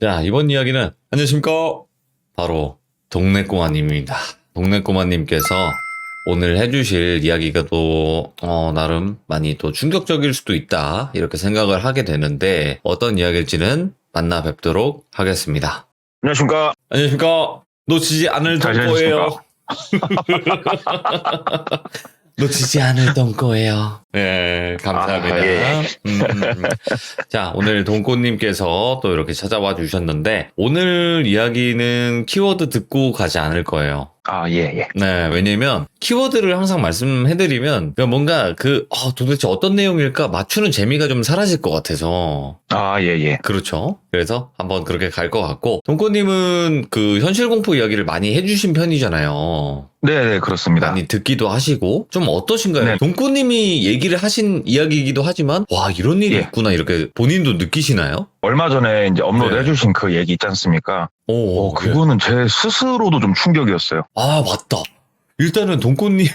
자, 이번 이야기는 안녕하십니까? 바로 동네꼬마님입니다. 동네꼬마님께서 오늘 해주실 이야기가 또 나름 많이 또 충격적일 수도 있다 이렇게 생각을 하게 되는데 어떤 이야기일지는 만나 뵙도록 하겠습니다. 안녕하십니까. 안녕하십니까? 놓치지 않을 잘 동거예요. 놓치지 않을 동거예요. 네, 감사합니다. 아, 예. 자, 오늘 동꼬님께서 또 이렇게 찾아와 주셨는데, 오늘 이야기는 키워드 듣고 가지 않을 거예요. 아, 예, 예. 네, 왜냐면, 키워드를 항상 말씀해드리면, 뭔가 도대체 어떤 내용일까 맞추는 재미가 좀 사라질 것 같아서. 아, 예, 예. 그렇죠. 그래서 한번 그렇게 갈 것 같고, 동꼬님은 그 현실공포 이야기를 많이 해주신 편이잖아요. 네, 그렇습니다. 많이 듣기도 하시고 좀 어떠신가요? 네. 동꾸님이 얘기를 하신 이야기이기도 하지만 와 이런 일이 예. 있구나 이렇게 본인도 느끼시나요? 얼마 전에 이제 업로드 네. 해주신 그 얘기 있지 않습니까? 오, 그거는 제 스스로도 좀 충격이었어요. 아 맞다. 일단은 동꾸님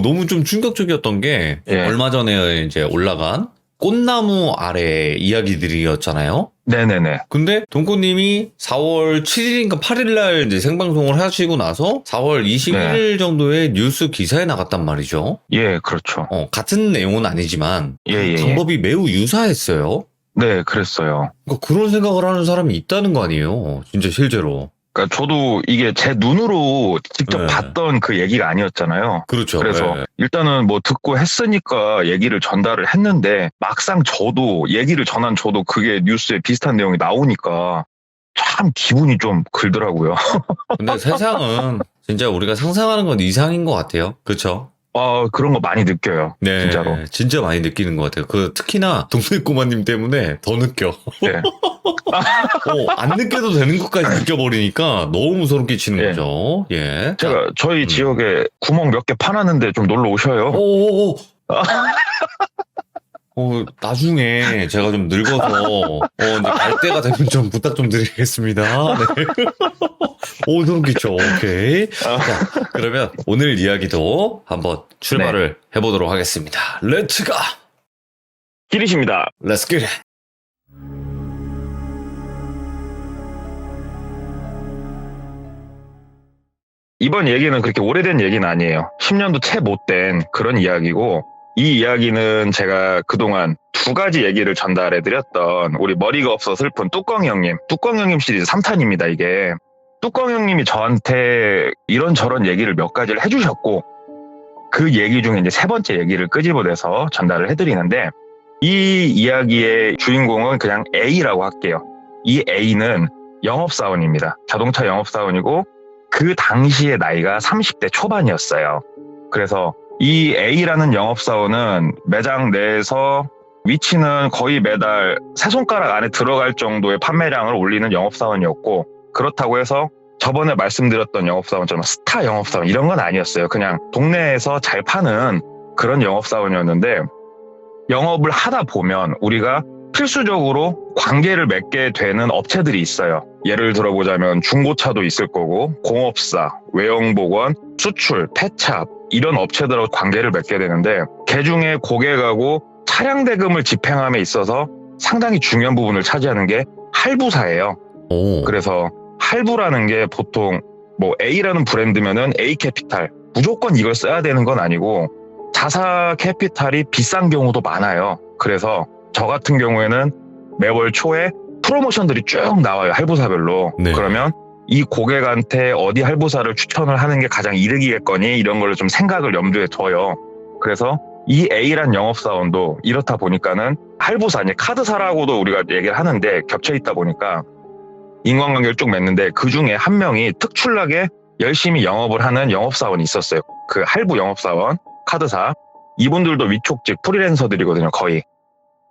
너무 좀 충격적이었던 게 예. 얼마 전에 이제 올라간 꽃나무 아래 이야기들이었잖아요. 네네네. 근데 동꾸님이 4월 7일인가 8일날 이제 생방송을 하시고 나서 4월 21일 정도의 뉴스 기사에 나갔단 말이죠. 예, 그렇죠. 같은 내용은 아니지만 예. 방법이 매우 유사했어요. 네, 그랬어요. 그러니까 그런 생각을 하는 사람이 있다는 거 아니에요. 진짜 실제로. 그러니까 저도 이게 제 눈으로 직접 네. 봤던 그 얘기가 아니었잖아요. 그렇죠. 그래서 네. 일단은 뭐 듣고 했으니까 얘기를 전달을 했는데 막상 얘기를 전한 저도 그게 뉴스에 비슷한 내용이 나오니까 참 기분이 좀 글더라고요. 근데 세상은 진짜 우리가 상상하는 건 이상인 것 같아요. 그렇죠? 그런 거 많이 느껴요. 네, 진짜로. 진짜 많이 느끼는 것 같아요. 특히나 동네 꼬마님 때문에 더 느껴. 네. 안 느껴도 되는 것까지 느껴버리니까 너무 소름 끼치는 예. 거죠. 예. 제가 저희 지역에 구멍 몇 개 파놨는데 좀 놀러 오셔요. 오오오. 나중에 제가 좀 늙어서 이제 갈 때가 되면 좀 부탁 좀 드리겠습니다. 네. 소름 끼쳐. 오케이. 자, 그러면 오늘 이야기도 한번 출발을 해보도록 하겠습니다. 렛츠 가! 길이십니다. 렛츠 기! 이번 얘기는 그렇게 오래된 얘기는 아니에요. 10년도 채 못 된 그런 이야기고, 이 이야기는 제가 그동안 두 가지 얘기를 전달해드렸던 우리 머리가 없어 슬픈 뚜껑이 형님 시리즈 3탄입니다, 이게. 뚜껑이 형님이 저한테 이런저런 얘기를 몇 가지를 해주셨고, 그 얘기 중에 이제 세 번째 얘기를 끄집어내서 전달을 해드리는데, 이 이야기의 주인공은 그냥 A라고 할게요. 이 A는 영업사원입니다. 자동차 영업사원이고, 그 당시의 나이가 30대 초반이었어요. 그래서 이 A라는 영업사원은 매장 내에서 위치는 거의 매달 세 손가락 안에 들어갈 정도의 판매량을 올리는 영업사원이었고, 그렇다고 해서 저번에 말씀드렸던 영업사원처럼 스타 영업사원 이런 건 아니었어요. 그냥 동네에서 잘 파는 그런 영업사원이었는데, 영업을 하다 보면 우리가 필수적으로 관계를 맺게 되는 업체들이 있어요. 예를 들어보자면 중고차도 있을 거고, 공업사, 외형보건, 수출, 폐차 이런 업체들하고 관계를 맺게 되는데, 그중에 고객하고 차량 대금을 집행함에 있어서 상당히 중요한 부분을 차지하는 게 할부사예요. 그래서 할부라는 게 보통 뭐 A라는 브랜드면은 A캐피탈 무조건 이걸 써야 되는 건 아니고 자사 캐피탈이 비싼 경우도 많아요. 그래서 저 같은 경우에는 매월 초에 프로모션들이 쭉 나와요. 할부사별로. 네. 그러면 이 고객한테 어디 할부사를 추천을 하는 게 가장 이득이겠거니 이런 걸 좀 생각을 염두에 둬요. 그래서 이 A란 영업사원도 이렇다 보니까는 할부사, 이제 카드사라고도 우리가 얘기를 하는데 겹쳐 있다 보니까 인간관계를 쭉 맺는데 그 중에 한 명이 특출나게 열심히 영업을 하는 영업사원이 있었어요. 그 할부 영업사원, 카드사. 이분들도 위촉직 프리랜서들이거든요, 거의.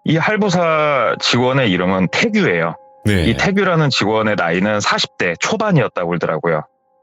이 할부사 직원의 이름은 태규예요. 네. 이 태규라는 직원의 나이는 40대 초반이었다고 그러더라고요.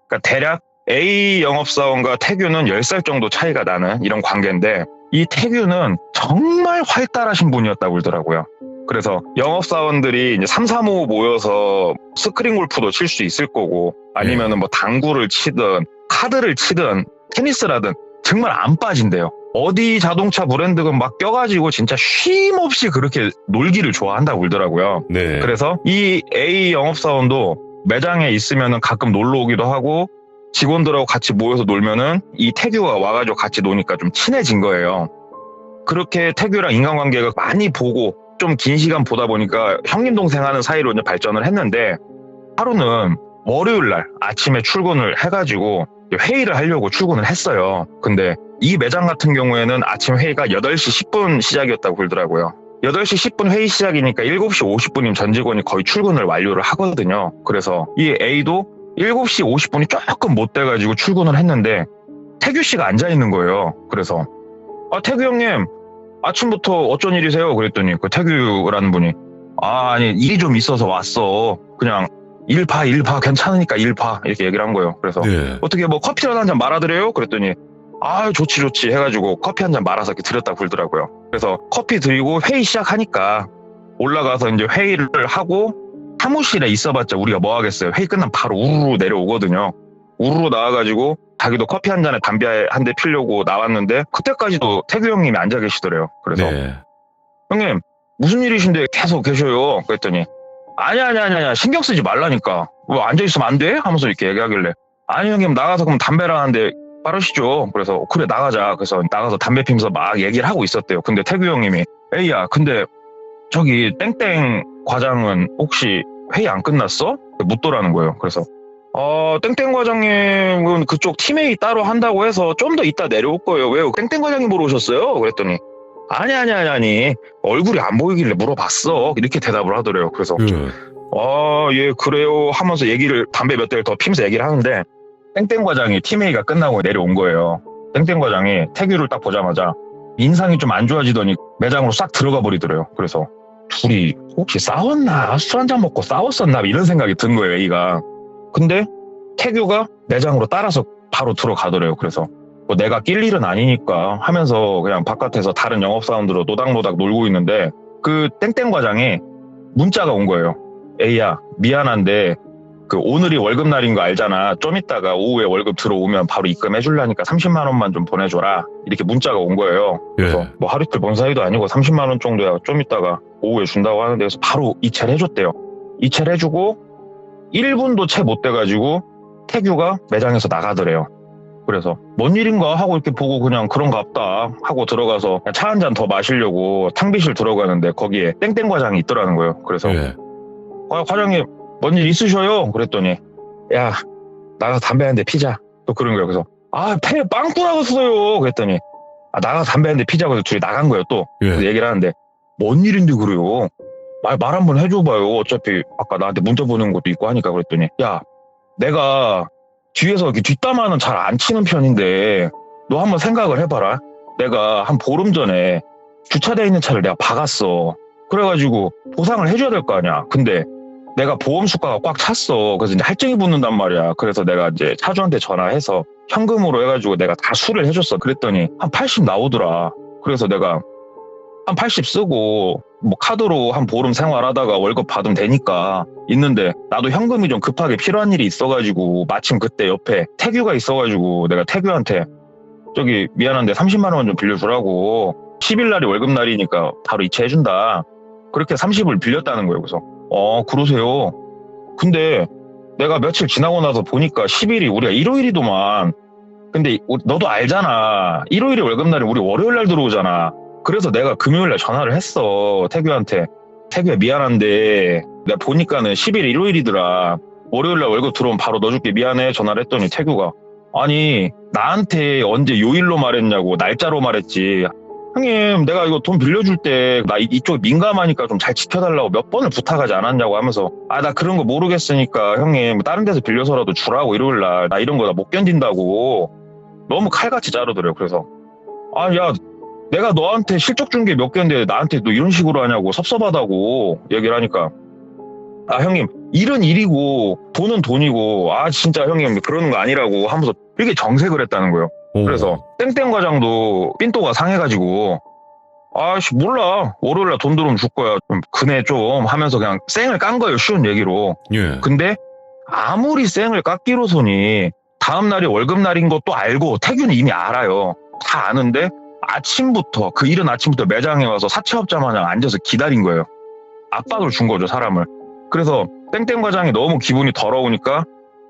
그러니까 대략 A 영업사원과 태규는 10살 정도 차이가 나는 이런 관계인데, 이 태규는 정말 활달하신 분이었다고 그러더라고요. 그래서 영업사원들이 이제 3, 4, 5 모여서 스크린 골프도 칠 수 있을 거고, 아니면은 뭐 당구를 치든 카드를 치든 테니스라든 정말 안 빠진대요. 어디 자동차 브랜드가 막 껴가지고 진짜 쉼 없이 그렇게 놀기를 좋아한다고 그러더라고요. 네. 그래서 이 A 영업사원도 매장에 있으면은 가끔 놀러 오기도 하고 직원들하고 같이 모여서 놀면은 이 태규가 와가지고 같이 노니까 좀 친해진 거예요. 그렇게 태규랑 인간관계가 많이 보고 좀 긴 시간 보다 보니까 형님 동생 하는 사이로 이제 발전을 했는데 하루는 월요일 날 아침에 출근을 해가지고 회의를 하려고 출근을 했어요. 근데 이 매장 같은 경우에는 아침 회의가 8시 10분 시작이었다고 그러더라고요. 8시 10분 회의 시작이니까 7시 50분이면 전 직원이 거의 출근을 완료를 하거든요. 그래서 이 A도 7시 50분이 조금 못 돼가지고 출근을 했는데 태규 씨가 앉아있는 거예요. 그래서 태규 형님 아침부터 어쩐 일이세요? 그랬더니 그 태규라는 분이 아니 일이 좀 있어서 왔어. 그냥 일 봐 괜찮으니까 일 봐 이렇게 얘기를 한 거예요. 그래서 네. 어떻게 뭐 커피라도 한 잔 말아드려요? 그랬더니 좋지 해가지고 커피 한 잔 말아서 이렇게 드렸다 그러더라고요. 그래서 커피 드리고 회의 시작하니까 올라가서 이제 회의를 하고 사무실에 있어봤자 우리가 뭐 하겠어요. 회의 끝나면 바로 우르르 내려오거든요. 우르르 나와가지고 자기도 커피 한 잔에 담배 한 대 피려고 나왔는데 그때까지도 태규 형님이 앉아 계시더래요. 그래서 네. 형님 무슨 일이신데 계속 계셔요? 그랬더니 아니야 신경 쓰지 말라니까 뭐 앉아있으면 안 돼? 하면서 이렇게 얘기하길래 아니 형님 나가서 그럼 담배랑 한 대 빠르시죠? 그래서 그래 나가자. 그래서 나가서 담배 피면서 막 얘기를 하고 있었대요. 근데 태규 형님이 에이야 근데 저기 땡땡 과장은 혹시 회의 안 끝났어? 묻더라는 거예요. 그래서 땡땡 과장님은 그쪽 팀회의 따로 한다고 해서 좀 더 이따 내려올 거예요. 왜요? 땡땡 과장님 보러 오셨어요? 그랬더니 아니 얼굴이 안 보이길래 물어봤어 이렇게 대답을 하더래요. 그래서 예 그래요 하면서 얘기를 담배 몇 대를 더 피면서 얘기를 하는데 땡땡 과장이 팀회의가 끝나고 내려온 거예요. 땡땡 과장이 태규를 딱 보자마자 인상이 좀 안 좋아지더니 매장으로 싹 들어가 버리더래요. 그래서 둘이 혹시 싸웠나? 술 한잔 먹고 싸웠었나? 이런 생각이 든 거예요. A가. 근데 태규가 매장으로 따라서 바로 들어가더래요. 그래서 뭐 내가 낄 일은 아니니까 하면서 그냥 바깥에서 다른 영업사원들로 노닥노닥 놀고 있는데 그 땡땡 과장이 문자가 온 거예요. A야 미안한데 그 오늘이 월급날인 거 알잖아. 좀 이따가 오후에 월급 들어오면 바로 입금해 줄라니까 30만 원만 좀 보내줘라. 이렇게 문자가 온 거예요. 그래서 뭐 하루 이틀 본 사이도 아니고 30만 원 정도야 좀 이따가 오후에 준다고 하는데 그래서 바로 이체를 해줬대요. 이체를 해주고 1분도 채 못 돼가지고 태규가 매장에서 나가더래요. 그래서 뭔 일인가 하고 이렇게 보고 그냥 그런가 보다 하고 들어가서 차 한 잔 더 마시려고 탕비실 들어가는데 거기에 땡땡 과장이 있더라는 거예요. 그래서 과장님 뭔 일 있으셔요? 그랬더니 야 나가서 담배 한 대 피자 또 그런 거예요. 그래서 폐 빵꾸 나갔어요. 그랬더니 나가서 담배 한 대 피자. 그래서 둘이 나간 거예요. 또 그래서 얘기를 하는데 뭔 일인데 그래요? 말 한번 해줘봐요. 어차피 아까 나한테 문자 보낸 것도 있고 하니까. 그랬더니 야 내가 뒤에서 이렇게 뒷담화는 잘 안 치는 편인데 너 한번 생각을 해봐라. 내가 한 보름 전에 주차되어 있는 차를 내가 박았어. 그래가지고 보상을 해줘야 될 거 아니야. 근데 내가 보험 수가가 꽉 찼어. 그래서 이제 할증이 붙는단 말이야. 그래서 내가 이제 차주한테 전화해서 현금으로 해가지고 내가 다 수리를 해줬어. 그랬더니 한 80 나오더라. 그래서 내가 한 80 쓰고 뭐 카드로 한 보름 생활하다가 월급 받으면 되니까 있는데 나도 현금이 좀 급하게 필요한 일이 있어가지고 마침 그때 옆에 태규가 있어가지고 내가 태규한테 저기 미안한데 30만 원 좀 빌려주라고 10일 날이 월급날이니까 바로 이체해준다. 그렇게 30을 빌렸다는 거예요. 그래서 그러세요. 근데 내가 며칠 지나고 나서 보니까 10일이 우리가 일요일이더만. 근데 너도 알잖아. 일요일이 월급날이 우리 월요일 날 들어오잖아. 그래서 내가 금요일 날 전화를 했어. 태규한테. 태규야 미안한데 내가 보니까는 10일 일요일이더라. 월요일 날 월급 들어오면 바로 넣어줄게. 미안해. 전화를 했더니 태규가 아니 나한테 언제 요일로 말했냐고 날짜로 말했지. 형님 내가 이거 돈 빌려줄 때 나 이쪽 민감하니까 좀 잘 지켜달라고 몇 번을 부탁하지 않았냐고 하면서 나 그런 거 모르겠으니까 형님 다른 데서 빌려서라도 주라고 일요일날 나 이런 거 나 못 견딘다고 너무 칼같이 자르더래요. 그래서 야 내가 너한테 실적 준 게 몇 개인데 나한테 너 이런 식으로 하냐고 섭섭하다고 얘기를 하니까 형님 일은 일이고 돈은 돈이고 진짜 형님 그러는 거 아니라고 하면서 이렇게 정색을 했다는 거예요. 그래서 땡땡 과장도 삔또가 상해가지고 몰라 월요일날 돈 들어오면 줄 거야 좀 그네 좀 하면서 그냥 쌩을 깐 거예요. 쉬운 얘기로. 근데 아무리 쌩을 깎기로서니 다음날이 월급날인 것도 알고 태규는 이미 알아요. 다 아는데 아침부터 그 이른 아침부터 매장에 와서 사채업자 마냥 앉아서 기다린 거예요. 압박을 준 거죠, 사람을. 그래서 땡땡 과장이 너무 기분이 더러우니까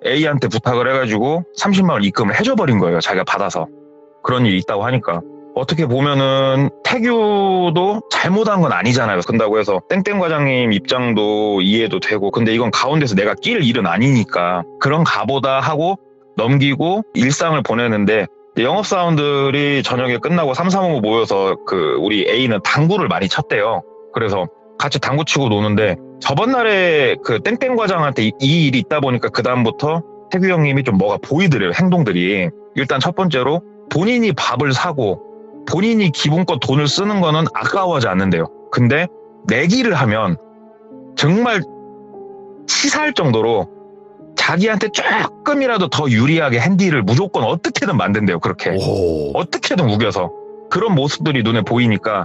A한테 부탁을 해가지고 30만 원 입금을 해줘버린 거예요, 자기가 받아서. 그런 일이 있다고 하니까. 어떻게 보면은 태규도 잘못한 건 아니잖아요. 그런다고 해서 땡땡 과장님 입장도 이해도 되고, 근데 이건 가운데서 내가 낄 일은 아니니까 그런 가보다 하고 넘기고 일상을 보내는데, 영업사원들이 저녁에 끝나고 3, 4, 5 모여서 우리 A는 당구를 많이 쳤대요. 그래서 같이 당구 치고 노는데, 저번 날에 땡땡 과장한테 이 일이 있다 보니까 그다음부터 태규 형님이 좀 뭐가 보이더래요, 행동들이. 일단 첫 번째로 본인이 밥을 사고 본인이 기본껏 돈을 쓰는 거는 아까워하지 않는데요. 근데 내기를 하면 정말 치사할 정도로 자기한테 조금이라도 더 유리하게 핸디를 무조건 어떻게든 만든대요. 그렇게. 오. 어떻게든 우겨서. 그런 모습들이 눈에 보이니까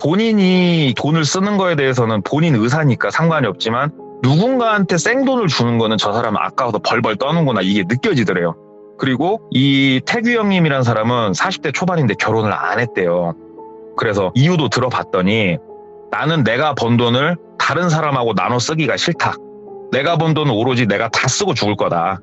본인이 돈을 쓰는 거에 대해서는 본인 의사니까 상관이 없지만, 누군가한테 생돈을 주는 거는 저 사람은 아까워서 벌벌 떠는구나, 이게 느껴지더래요. 그리고 이 태규 형님이란 사람은 40대 초반인데 결혼을 안 했대요. 그래서 이유도 들어봤더니, 나는 내가 번 돈을 다른 사람하고 나눠 쓰기가 싫다. 내가 번 돈은 오로지 내가 다 쓰고 죽을 거다.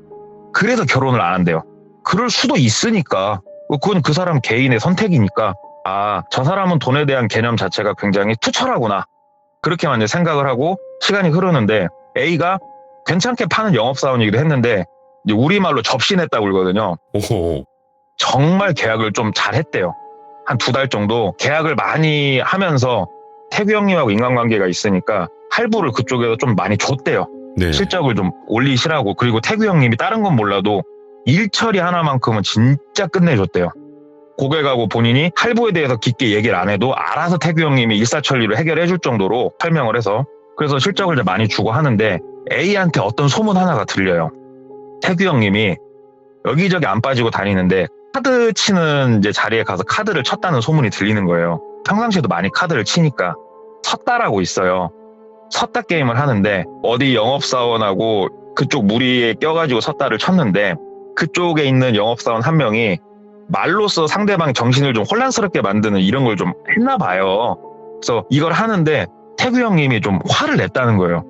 그래서 결혼을 안 한대요. 그럴 수도 있으니까. 그건 그 사람 개인의 선택이니까, 아, 저 사람은 돈에 대한 개념 자체가 굉장히 투철하구나. 그렇게만 이제 생각을 하고 시간이 흐르는데, A가 괜찮게 파는 영업사원이기도 했는데 이제 우리말로 접신했다고 그러거든요. 오. 정말 계약을 좀 잘했대요. 한 2달 정도 계약을 많이 하면서 태규 형님하고 인간관계가 있으니까 할부를 그쪽에서 좀 많이 줬대요. 네. 실적을 좀 올리시라고. 그리고 태규 형님이 다른 건 몰라도 일 처리 하나만큼은 진짜 끝내줬대요. 고객하고 본인이 할부에 대해서 깊게 얘기를 안 해도 알아서 태규 형님이 일사천리로 해결해 줄 정도로 설명을 해서, 그래서 실적을 이제 많이 주고 하는데, A한테 어떤 소문 하나가 들려요. 태규 형님이 여기저기 안 빠지고 다니는데 카드 치는 이제 자리에 가서 카드를 쳤다는 소문이 들리는 거예요. 평상시에도 많이 카드를 치니까. 섰다라고 있어요. 섰다 게임을 하는데 어디 영업사원하고 그쪽 무리에 껴가지고 섰다를 쳤는데, 그쪽에 있는 영업사원 한 명이 말로써 상대방 정신을 좀 혼란스럽게 만드는 이런 걸 좀 했나 봐요. 그래서 이걸 하는데 태규 형님이 좀 화를 냈다는 거예요.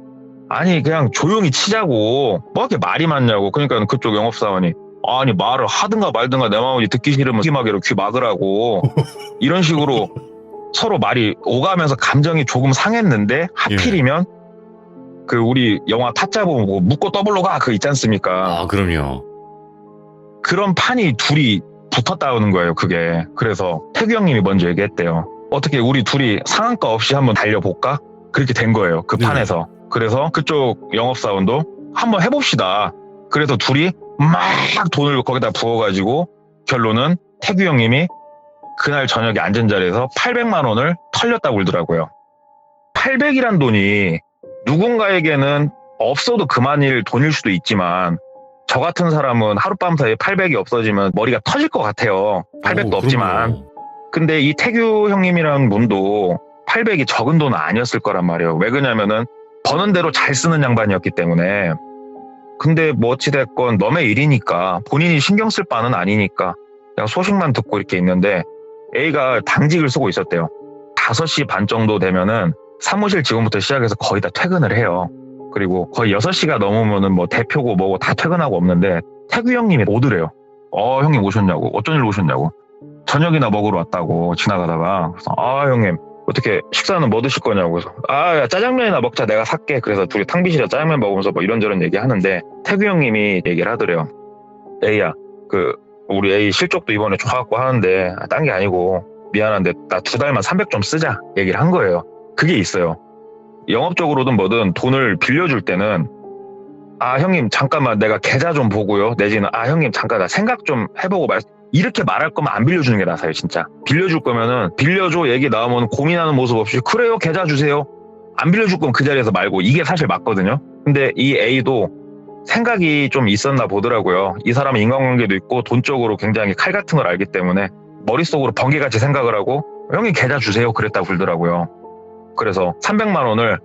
아니, 그냥 조용히 치자고 뭐 이렇게 말이 많냐고. 그러니까 그쪽 영업사원이, 아니, 말을 하든가 말든가 내 마음이 듣기 싫으면 귀마개로 귀 막으라고. 이런 식으로 서로 말이 오가면서 감정이 조금 상했는데, 하필이면 우리 영화 타짜 보면 뭐 묻고 더블로 가 그거 있지 않습니까? 아, 그럼요. 그런 판이 둘이 붙었다는 거예요, 그게. 그래서 태규 형님이 먼저 얘기했대요. 어떻게 우리 둘이 상한가 없이 한번 달려볼까? 그렇게 된 거예요, 그 판에서. 그래서 그쪽 영업사원도 한번 해봅시다. 그래서 둘이 막 돈을 거기다 부어가지고 결론은 태규 형님이 그날 저녁에 앉은 자리에서 800만 원을 털렸다고 그러더라고요. 800이란 돈이 누군가에게는 없어도 그만일 돈일 수도 있지만, 저 같은 사람은 하룻밤 사이에 800이 없어지면 머리가 터질 것 같아요. 800도 없지만. 근데 이 태규 형님이라는 분도 800이 적은 돈은 아니었을 거란 말이에요. 왜 그러냐면은 버는 대로 잘 쓰는 양반이었기 때문에. 근데 뭐 어찌됐건 너의 일이니까, 본인이 신경 쓸 바는 아니니까 그냥 소식만 듣고 이렇게 있는데, A가 당직을 쓰고 있었대요. 5시 반 정도 되면은 사무실 직원부터 시작해서 거의 다 퇴근을 해요. 그리고 거의 6시가 넘으면은 뭐 대표고 뭐고 다 퇴근하고 없는데, 태규 형님이 오더래요. 형님 오셨냐고. 어쩐 일로 오셨냐고. 저녁이나 먹으러 왔다고, 지나가다가. 그래서 형님 어떻게 식사는 뭐 드실 거냐고. 그래서 야, 짜장면이나 먹자, 내가 살게. 그래서 둘이 탕비실에 짜장면 먹으면서 뭐 이런저런 얘기하는데, 태규 형님이 얘기를 하더래요. A야, 우리 A 실적도 이번에 좋아갖고 하는데 딴 게 아니고 미안한데 나 2달만 300 좀 쓰자, 얘기를 한 거예요. 그게 있어요. 영업적으로든 뭐든 돈을 빌려줄 때는, 형님 잠깐만 내가 계좌 좀 보고요, 내지는 형님 잠깐 나 생각 좀 해보고 이렇게 말할 거면 안 빌려주는 게 나아요. 진짜 빌려줄 거면은 빌려줘 얘기 나오면 고민하는 모습 없이 그래요 계좌 주세요, 안 빌려줄 거면 그 자리에서 말고, 이게 사실 맞거든요. 근데 이 A도 생각이 좀 있었나 보더라고요. 이 사람은 인간관계도 있고 돈 쪽으로 굉장히 칼 같은 걸 알기 때문에 머릿속으로 번개같이 생각을 하고 형님 계좌 주세요 그랬다고 그러더라고요. 그래서 300만 원을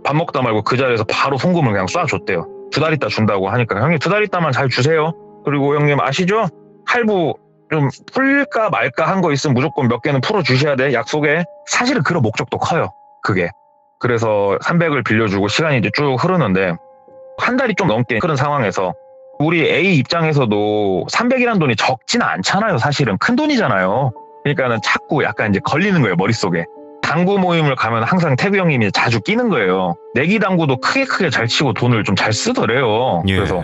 밥 먹다 말고 그 자리에서 바로 송금을 그냥 쏴줬대요. 2달 있다 준다고 하니까, 형님 2달 있다만 잘 주세요. 그리고 형님 아시죠? 할부 좀 풀릴까 말까 한 거 있으면 무조건 몇 개는 풀어주셔야 돼. 약속에. 사실은 그런 목적도 커요. 그게. 그래서 300을 빌려주고 시간이 이제 쭉 흐르는데 한 달이 좀 넘게 흐른 상황에서 우리 A 입장에서도 300이라는 돈이 적지는 않잖아요. 사실은 큰 돈이잖아요. 그러니까는 자꾸 약간 이제 걸리는 거예요. 머릿속에. 당구 모임을 가면 항상 태구 형님이 자주 끼는 거예요. 내기 당구도 크게 잘 치고 돈을 좀 잘 쓰더래요. 예. 그래서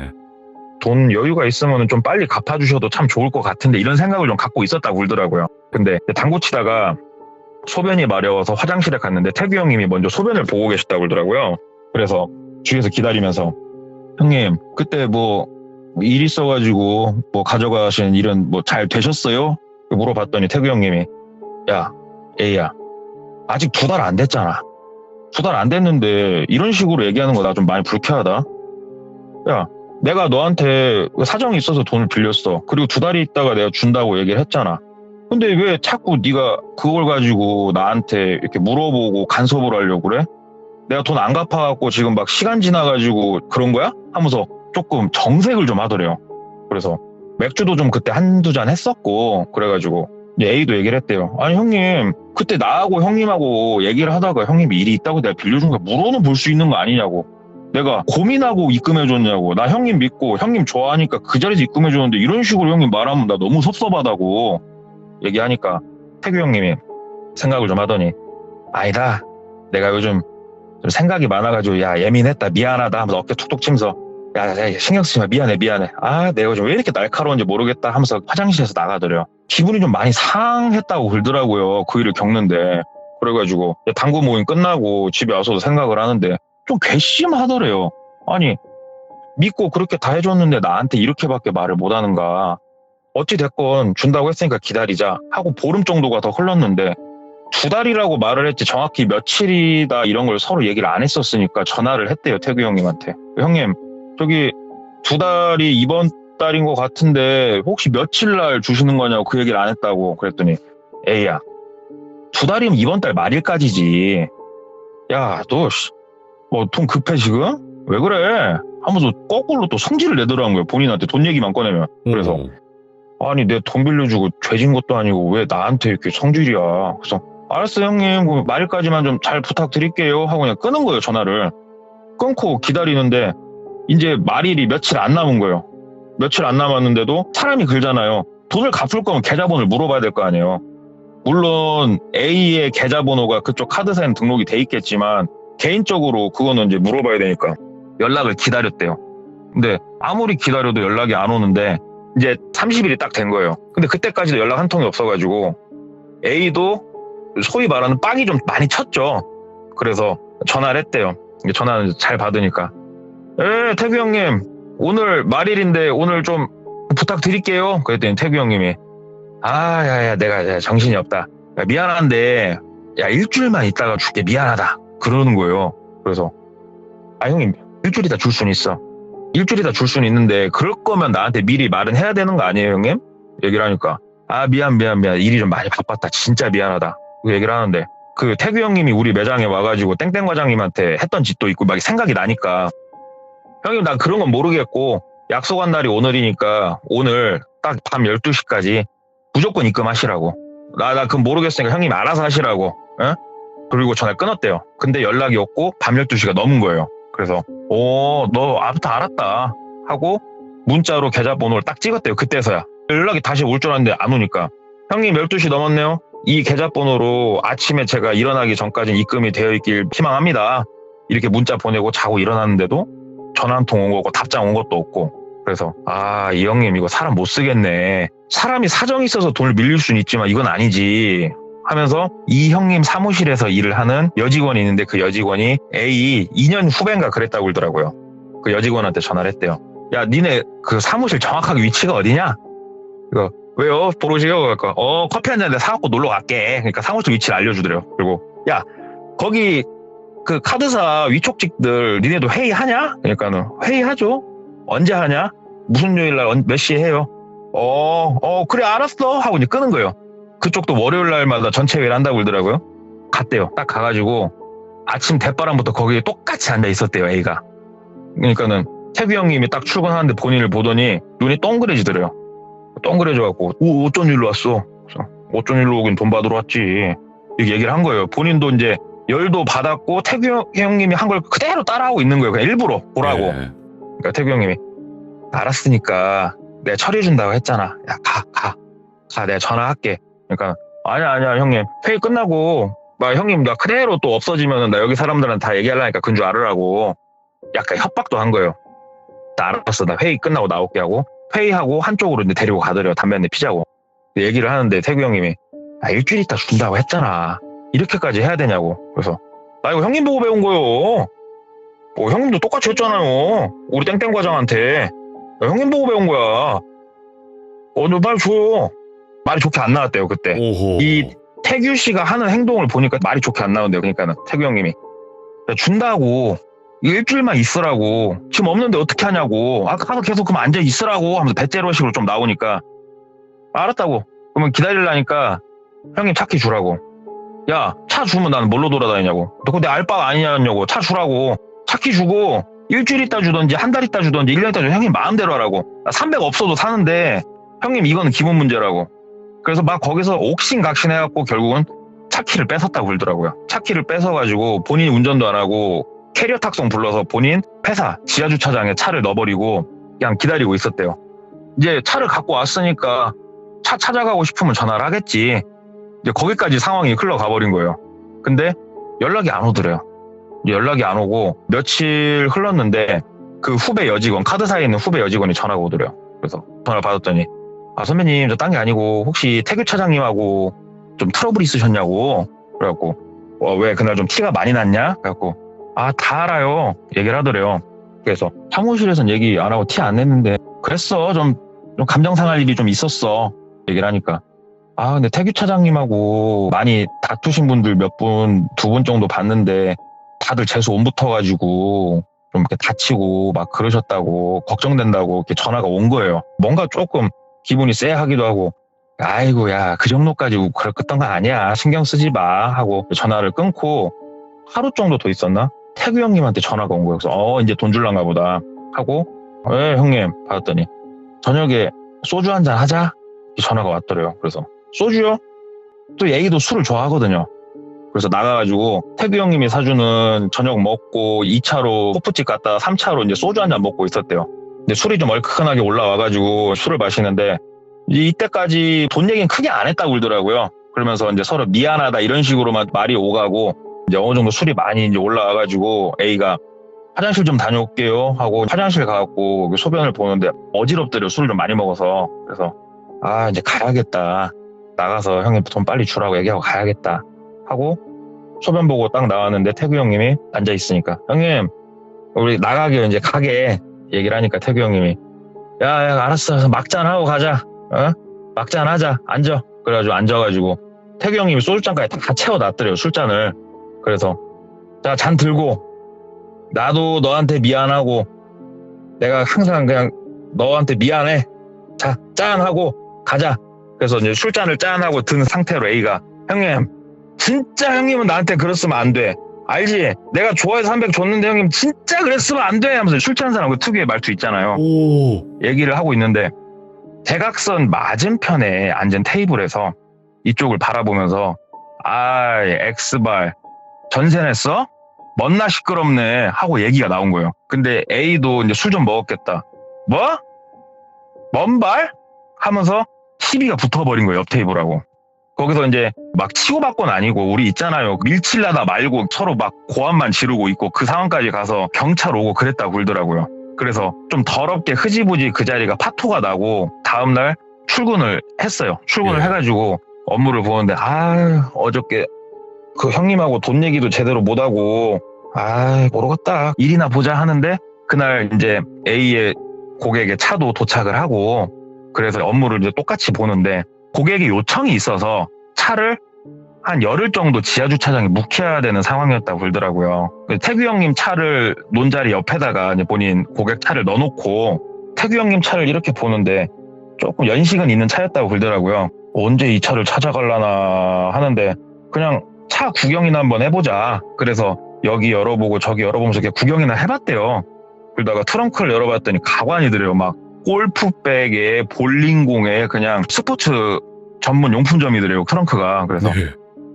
돈 여유가 있으면 좀 빨리 갚아주셔도 참 좋을 것 같은데 이런 생각을 좀 갖고 있었다고 그러더라고요. 근데 당구 치다가 소변이 마려워서 화장실에 갔는데 태구 형님이 먼저 소변을 보고 계셨다고 그러더라고요. 그래서 주위에서 기다리면서 형님 그때 뭐 일 있어가지고 뭐 가져가신 일은 뭐 잘 되셨어요? 물어봤더니 태구 형님이 야 A야 아직 2달 안 됐잖아. 2달 안 됐는데 이런 식으로 얘기하는 거 나 좀 많이 불쾌하다. 야 내가 너한테 사정이 있어서 돈을 빌렸어. 그리고 2달이 있다가 내가 준다고 얘기를 했잖아. 근데 왜 자꾸 네가 그걸 가지고 나한테 이렇게 물어보고 간섭을 하려고 그래? 내가 돈 안 갚아갖고 지금 막 시간 지나가지고 그런 거야? 하면서 조금 정색을 좀 하더래요. 그래서 맥주도 좀 그때 한두 잔 했었고 그래가지고 이제 A도 얘기를 했대요. 아니 형님 그때 나하고 형님하고 얘기를 하다가 형님이 일이 있다고 내가 빌려준 거 물어는 볼 수 있는 거 아니냐고. 내가 고민하고 입금해줬냐고. 나 형님 믿고 형님 좋아하니까 그 자리에서 입금해줬는데 이런 식으로 형님 말하면 나 너무 섭섭하다고 얘기하니까 태규 형님이 생각을 좀 하더니 아니다. 내가 요즘 좀 생각이 많아가지고 야 예민했다 미안하다 하면서 어깨 툭툭 치면서 야 신경 쓰지 마 미안해 아 내가 요즘 왜 이렇게 날카로운지 모르겠다 하면서 화장실에서 나가더래요. 기분이 좀 많이 상했다고 그러더라고요. 그 일을 겪는데. 그래가지고 당구 모임 끝나고 집에 와서도 생각을 하는데 좀 괘씸하더래요. 아니 믿고 그렇게 다 해줬는데 나한테 이렇게밖에 말을 못하는가. 어찌됐건 준다고 했으니까 기다리자 하고 보름 정도가 더 흘렀는데 2달이라고 말을 했지 정확히 며칠이다 이런 걸 서로 얘기를 안 했었으니까 전화를 했대요. 태규 형님한테. 형님 저기 2달이 이번 달인 것 같은데 혹시 며칠 날 주시는 거냐고 그 얘기를 안 했다고 그랬더니 에이야 2달이면 이번 달 말일까지지. 야 너 뭐 돈 급해 지금? 왜 그래? 하면서 거꾸로 또 성질을 내더라는 거예요. 본인한테 돈 얘기만 꺼내면. 그래서 아니 내 돈 빌려주고 죄진 것도 아니고 왜 나한테 이렇게 성질이야. 그래서 알았어 형님 그럼 말일까지만 좀 잘 부탁드릴게요 하고 그냥 끄는 거예요. 전화를 끊고 기다리는데 이제 말일이 며칠 안 남은 거예요. 며칠 안 남았는데도 사람이 긁잖아요. 돈을 갚을 거면 계좌번호를 물어봐야 될 거 아니에요. 물론 A의 계좌번호가 그쪽 카드사에는 등록이 돼 있겠지만 개인적으로 그거는 이제 물어봐야 되니까 연락을 기다렸대요. 근데 아무리 기다려도 연락이 안 오는데 이제 30일이 딱 된 거예요. 근데 그때까지도 연락 한 통이 없어가지고 A도 소위 말하는 빡이 좀 많이 쳤죠. 그래서 전화를 했대요. 전화는 잘 받으니까 태규 형님 오늘 말일인데 오늘 좀 부탁드릴게요. 그랬더니 태규 형님이 야야 내가 정신이 없다. 야, 미안한데 야 일주일만 있다가 줄게 미안하다. 그러는 거예요. 그래서 형님 일주일이다 줄 수는 있어. 일주일이다 줄 수는 있는데 그럴 거면 나한테 미리 말은 해야 되는 거 아니에요 형님? 얘기를 하니까 미안 일이 좀 많이 바빴다. 진짜 미안하다. 그 얘기를 하는데 그 태규 형님이 우리 매장에 와가지고 땡땡 과장님한테 했던 짓도 있고 막 생각이 나니까 형님 난 그런 건 모르겠고 약속한 날이 오늘이니까 오늘 딱 밤 12시까지 무조건 입금하시라고. 나 그건 모르겠으니까 형님 알아서 하시라고. 에? 그리고 전화를 끊었대요. 근데 연락이 없고 밤 12시가 넘은 거예요. 그래서 너 아무튼 알았다 하고 문자로 계좌번호를 딱 찍었대요. 그때서야. 연락이 다시 올 줄 알았는데 안 오니까 형님 12시 넘었네요. 이 계좌번호로 아침에 제가 일어나기 전까지 입금이 되어 있길 희망합니다. 이렇게 문자 보내고 자고 일어났는데도 전화 한 통 온 거고 답장 온 것도 없고. 그래서 이 형님 이거 사람 못 쓰겠네. 사람이 사정이 있어서 돈을 밀릴 수는 있지만 이건 아니지 하면서 이 형님 사무실에서 일을 하는 여직원이 있는데 그 여직원이 A 2년 후배인가 그랬다고 그러더라고요. 그 여직원한테 전화를 했대요. 야 니네 그 사무실 정확하게 위치가 어디냐? 이거 왜요? 보러 오시게요? 그러니까 커피 한 잔 내가 사갖고 놀러 갈게. 그러니까 사무실 위치를 알려주더래요. 그리고 야 거기 그 카드사 위촉직들 니네도 회의하냐? 그러니까는 회의하죠. 언제 하냐? 무슨 요일날 몇 시에 해요? 그래 알았어 하고 이제 끄는 거예요. 그쪽도 월요일 날마다 전체 회의를 한다고 그러더라고요. 갔대요. 딱 가가지고 아침 대바람부터 거기에 똑같이 앉아 있었대요. A가. 그러니까는 태규 형님이 딱 출근하는데 본인을 보더니 눈이 동그래지더래요. 똥그래져갖고 어쩐 일로 왔어? 그래서 어쩐 일로 오긴 돈 받으러 왔지. 이렇게 얘기를 한 거예요. 본인도 이제 열도 받았고 태규 형님이 한 걸 그대로 따라하고 있는 거예요. 그냥 일부러 보라고. 네. 그러니까 태규 형님이 알았으니까 내가 처리해준다고 했잖아. 야, 가. 내가 전화할게. 그러니까 아니야 형님. 회의 끝나고 막 형님 나 그대로 또 없어지면은 나 여기 사람들한테 다 얘기하려니까 그런 줄 알으라고 약간 협박도 한 거예요. 나 알았어. 나 회의 끝나고 나올게 하고 회의하고 한쪽으로 이제 데리고 가더래요. 담배 한 대 피자고. 얘기를 하는데 태규 형님이 일주일 있다 준다고 했잖아. 이렇게까지 해야 되냐고. 그래서 나 이거 형님 보고 배운 거요. 형님도 똑같이 했잖아요. 우리 땡땡 과장한테. 형님 보고 배운 거야. 너 말 줘요. 말이 좋게 안 나왔대요 그때. 오호. 이 태규 씨가 하는 행동을 보니까 말이 좋게 안 나온대요. 그러니까는 태규 형님이 준다고 일주일만 있으라고 지금 없는데 어떻게 하냐고 가서 계속 그럼 앉아 있으라고 하면서 배째로식으로 좀 나오니까 알았다고. 그러면 기다리려니까 형님 차키 주라고. 야, 차 주면 나는 뭘로 돌아다니냐고. 너 근데 알바가 아니냐고. 차 주라고. 차키 주고 일주일 있다 주던지 한 달 있다 주던지 1년 있다 주던지 형님 마음대로 하라고. 나 300 없어도 사는데 형님 이거는 기본 문제라고. 그래서 막 거기서 옥신각신 해갖고 결국은 차키를 뺏었다고 그러더라고요. 차키를 뺏어가지고 본인이 운전도 안 하고 캐리어 탁송 불러서 본인 회사 지하주차장에 차를 넣어버리고 그냥 기다리고 있었대요. 이제 차를 갖고 왔으니까 차 찾아가고 싶으면 전화를 하겠지. 이제 거기까지 상황이 흘러가 버린 거예요. 근데 연락이 안 오더래요. 연락이 안 오고 며칠 흘렀는데 그 후배 여직원, 카드사에 있는 후배 여직원이 전화가 오더래요. 그래서 전화를 받았더니 선배님 저 딴 게 아니고 혹시 태규 차장님하고 좀 트러블 있으셨냐고. 그래갖고 왜 그날 좀 티가 많이 났냐? 그래갖고 다 알아요. 얘기를 하더래요. 그래서 사무실에선 얘기 안 하고 티 안 냈는데 그랬어. 좀 감정 상할 일이 좀 있었어. 얘기를 하니까 근데 태규 차장님하고 많이 다투신 분들 몇 분, 2분 정도 봤는데 다들 재수 온 붙어가지고 좀 이렇게 다치고 막 그러셨다고 걱정된다고 이렇게 전화가 온 거예요. 뭔가 조금 기분이 쎄하기도 하고 아이고 야 그 정도까지 그랬던 거 아니야. 신경 쓰지 마 하고 전화를 끊고 하루 정도 더 있었나? 태규 형님한테 전화가 온 거예요. 그래서 이제 돈 줄란가 보다 하고 형님 받았더니 저녁에 소주 한잔 하자. 전화가 왔더래요. 그래서 소주요? 또 A도 술을 좋아하거든요. 그래서 나가가지고 태규 형님이 사주는 저녁 먹고 2차로 호프집 갔다가 3차로 이제 소주 한잔 먹고 있었대요. 근데 술이 좀 얼큰하게 올라와가지고 술을 마시는데 이때까지 돈 얘기는 크게 안 했다고 그러더라고요. 그러면서 이제 서로 미안하다 이런 식으로만 말이 오가고 이제 어느 정도 술이 많이 이제 올라와가지고 A가 화장실 좀 다녀올게요 하고 화장실 가갖고 소변을 보는데 어지럽더래요. 술을 좀 많이 먹어서. 그래서 이제 가야겠다. 나가서 형님 돈 빨리 주라고 얘기하고 가야겠다 하고 소변 보고 딱 나왔는데 태규 형님이 앉아있으니까 형님 우리 나가게 이제 가게 얘기를 하니까 태규 형님이 야 알았어 막잔하고 가자. 막잔하자. 앉아. 그래가지고 앉아가지고 태규 형님이 소주잔까지 다 채워놨더래요. 술잔을. 그래서 자 잔 들고 나도 너한테 미안하고 내가 항상 그냥 너한테 미안해. 자 짠하고 가자. 그래서 이제 술잔을 짠하고 든 상태로 A가 형님 진짜 형님은 나한테 그랬으면 안 돼. 알지? 내가 좋아해서 300 줬는데 형님 진짜 그랬으면 안 돼 하면서 술 취한 사람 그 특유의 말투 있잖아요. 오. 얘기를 하고 있는데 대각선 맞은편에 앉은 테이블에서 이쪽을 바라보면서 X발 전세 냈어? 멋나 시끄럽네 하고 얘기가 나온 거예요. 근데 A도 이제 술 좀 먹었겠다. 뭐? 뭔발? 하면서 시비가 붙어버린 거예요. 옆 테이블하고. 거기서 이제 막 치고받고는 아니고 우리 있잖아요. 밀칠라다 말고 서로 막 고함만 지르고 있고 그 상황까지 가서 경찰 오고 그랬다고 그러더라고요. 그래서 좀 더럽게 흐지부지 그 자리가 파토가 나고 다음날 출근을 했어요. 출근을 해가지고 업무를 보는데 어저께 그 형님하고 돈 얘기도 제대로 못하고 모르겠다. 일이나 보자 하는데 그날 이제 A의 고객의 차도 도착을 하고 그래서 업무를 이제 똑같이 보는데 고객의 요청이 있어서 차를 한 열흘 정도 지하주차장에 묵혀야 되는 상황이었다고 그러더라고요. 태규 형님 차를 논자리 옆에다가 이제 본인 고객 차를 넣어놓고 태규 형님 차를 이렇게 보는데 조금 연식은 있는 차였다고 그러더라고요. 언제 이 차를 찾아갈라나 하는데 그냥 차 구경이나 한번 해보자. 그래서 여기 열어보고 저기 열어보면서 이렇게 구경이나 해봤대요. 그러다가 트렁크를 열어봤더니 가관이더래요. 막 골프백에 볼링공에 그냥 스포츠 전문 용품점이더래요, 트렁크가. 그래서